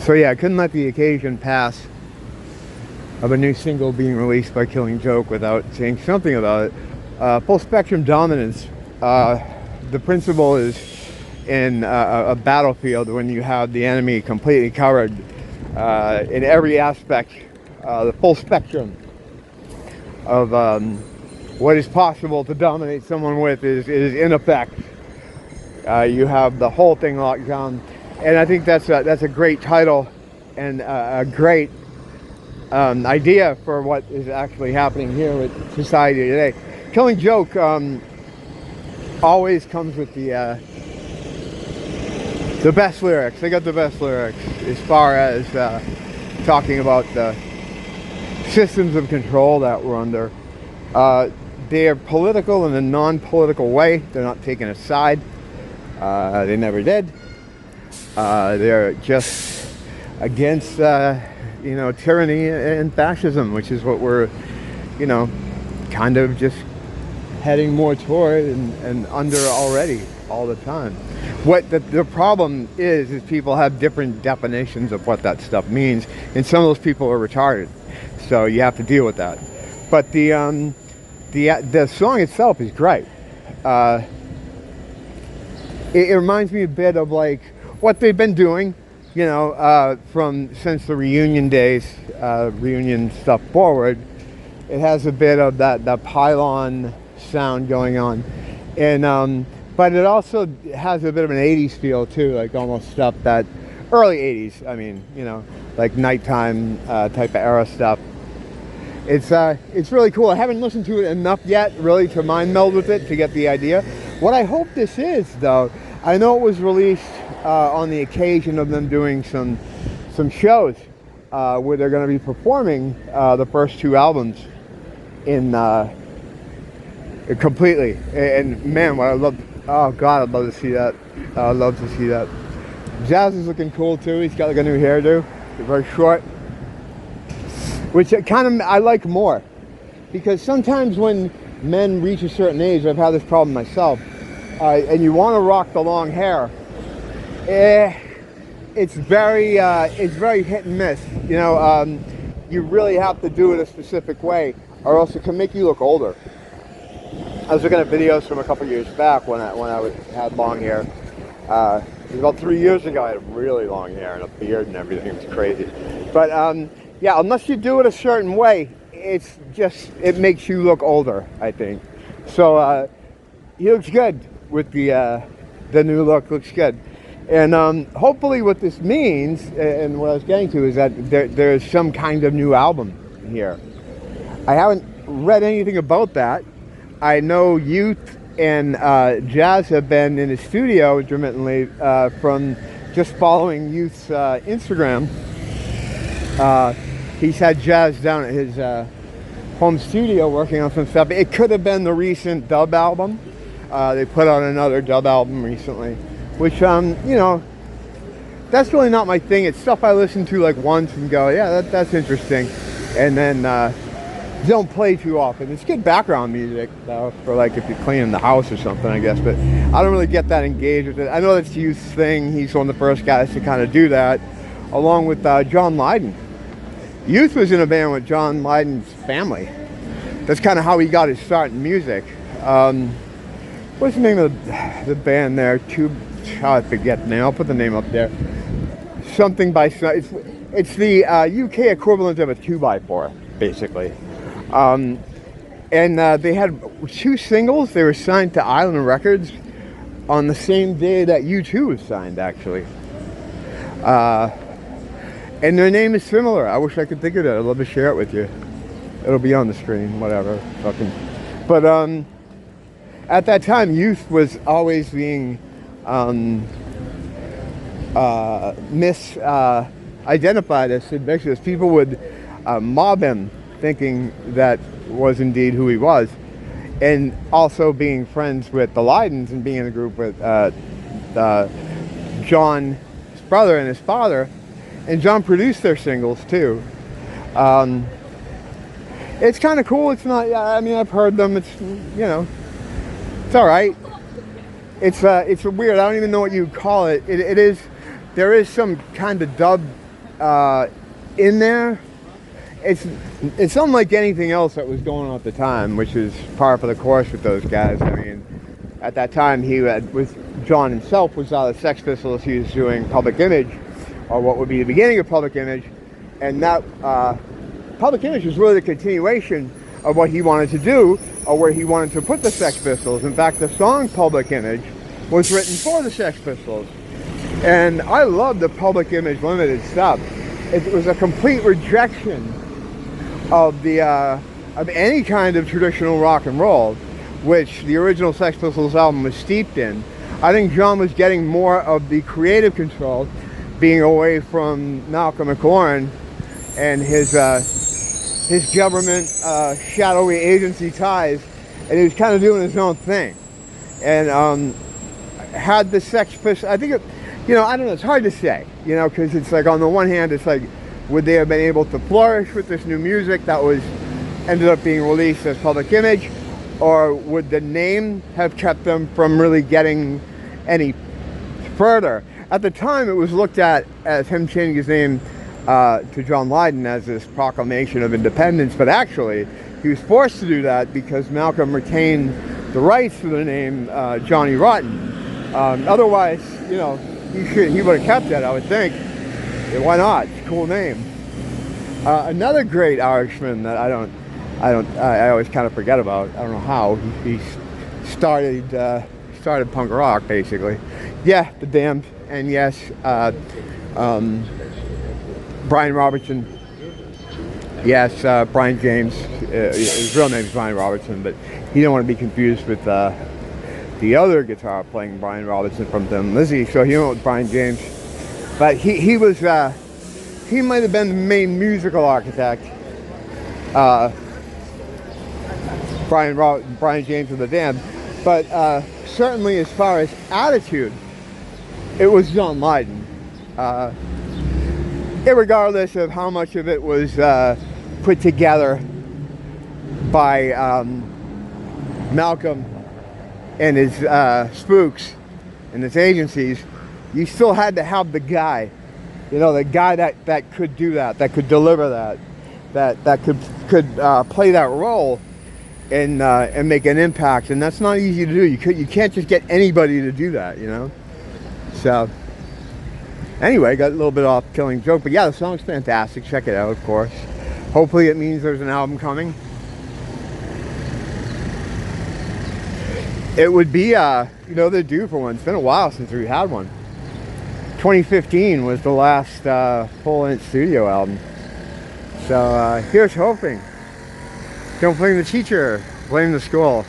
So yeah, I couldn't let the occasion pass of a new single being released by Killing Joke without saying something about it. Full spectrum dominance. The principle is in a battlefield when you have the enemy completely covered in every aspect, the full spectrum of what is possible to dominate someone with is in effect. You have the whole thing locked down, and I think that's a great title and a great idea for what is actually happening here with society today. Killing Joke always comes with the best lyrics. They got the best lyrics as far as talking about the systems of control that we're under. They are political in a non-political way. They're not taking a side. They never did. They're just against tyranny and fascism, which is what we're kind of just heading more toward and under already all the time. What the problem is people have different definitions of what that stuff means, and some of those people are retarded, so you have to deal with that. But the song itself is great. It reminds me a bit of like what they've been doing, since the reunion days, reunion stuff forward. It has a bit of that pylon sound going on, and but it also has a bit of an 80s feel too, like almost stuff that early 80s. I mean, like nighttime type of era stuff. It's really cool. I haven't listened to it enough yet, really, to mind meld with it to get the idea. What I hope this is, though, I know it was released on the occasion of them doing some shows where they're going to be performing the first two albums in completely. And man, what I love. Oh God, I'd love to see that. I'd love to see that. Jazz is looking cool too. He's got like a new hairdo, very short, which I like more, because sometimes when men reach a certain age, I've had this problem myself, and you want to rock the long hair, it's very hit and miss. You really have to do it a specific way, or else it can make you look older. I was looking at videos from a couple years back when I had long hair. It was about 3 years ago. I had really long hair and a beard and everything. It was crazy. But yeah, unless you do it a certain way, it makes you look older, I think. So he looks good with the new look. Looks good. And hopefully what this means, and what I was getting to, is that there's some kind of new album here. I haven't read anything about that. I know Youth and Jazz have been in the studio intermittently from just following Youth's Instagram. He's had Jazz down at his home studio working on some stuff. It could have been the recent dub album. They put out another dub album recently, which, that's really not my thing. It's stuff I listen to like once and go, yeah, that's interesting. And then don't play too often. It's good background music though, for like if you're cleaning the house or something, I guess, but I don't really get that engaged with it. I know that's Youth's thing. He's one of the first guys to kind of do that, along with John Lydon. Youth was in a band with John Lydon's family. That's kind of how he got his start in music. What's the name of the band there? I forget the name. I'll put the name up there. Something by, it's the UK equivalent of a 2x4, basically. And they had 2 singles. They were signed to Island Records on the same day that U2 was signed, actually. And their name is similar. I wish I could think of it. I'd love to share it with you. It'll be on the screen, whatever. But at that time, Youth was always being misidentified as Sid Vicious. People would mob him, thinking that was indeed who he was, and also being friends with the Lydons and being in a group with John's brother and his father, and John produced their singles too. It's kind of cool. It's not, I mean, I've heard them. It's, it's all right. It's weird. I don't even know what you'd call it. There is some kind of dub in there. It's unlike anything else that was going on at the time, which is par for the course with those guys. I mean, at that time, John himself was out of Sex Pistols. He was doing Public Image, or what would be the beginning of Public Image, and that Public Image was really the continuation of what he wanted to do, or where he wanted to put the Sex Pistols. In fact, the song Public Image was written for the Sex Pistols, and I love the Public Image Limited stuff. It was a complete rejection of any kind of traditional rock and roll, which the original Sex Pistols album was steeped in. I think John was getting more of the creative control, being away from Malcolm McLaurin and his government shadowy agency ties, and he was kind of doing his own thing. And had the Sex Pistols, I think, I don't know, it's hard to say, because it's like, on the one hand, it's like, would they have been able to flourish with this new music that ended up being released as Public Image, or would the name have kept them from really getting any further? At the time, it was looked at as him changing his name to John Lydon as this proclamation of independence, but actually, he was forced to do that because Malcolm retained the rights to the name Johnny Rotten. Otherwise, he would have kept it, I would think. Yeah, why not? It's a cool name. Another great Irishman that I always kind of forget about. I don't know how he started punk rock, basically. Yeah, The Damned, and yes, Brian Robertson. Yes, Brian James. His real name is Brian Robertson, but he didn't want to be confused with the other guitar playing Brian Robertson from Thin Lizzy, so he went with Brian James. But he was, he might have been the main musical architect. Brian James of The Damned. But certainly as far as attitude, it was John Lydon. Irregardless of how much of it was put together by Malcolm and his spooks and his agencies, you still had to have the guy, the guy that could do that could deliver that could play that role and make an impact. And that's not easy to do. You can't just get anybody to do that, So anyway, got a little bit off Killing Joke, but yeah, the song's fantastic. Check it out, of course. Hopefully it means there's an album coming. It would be, they're due for one. It's been a while since we had one. 2015 was the last full-length studio album. So here's hoping. Don't blame the teacher, blame the school.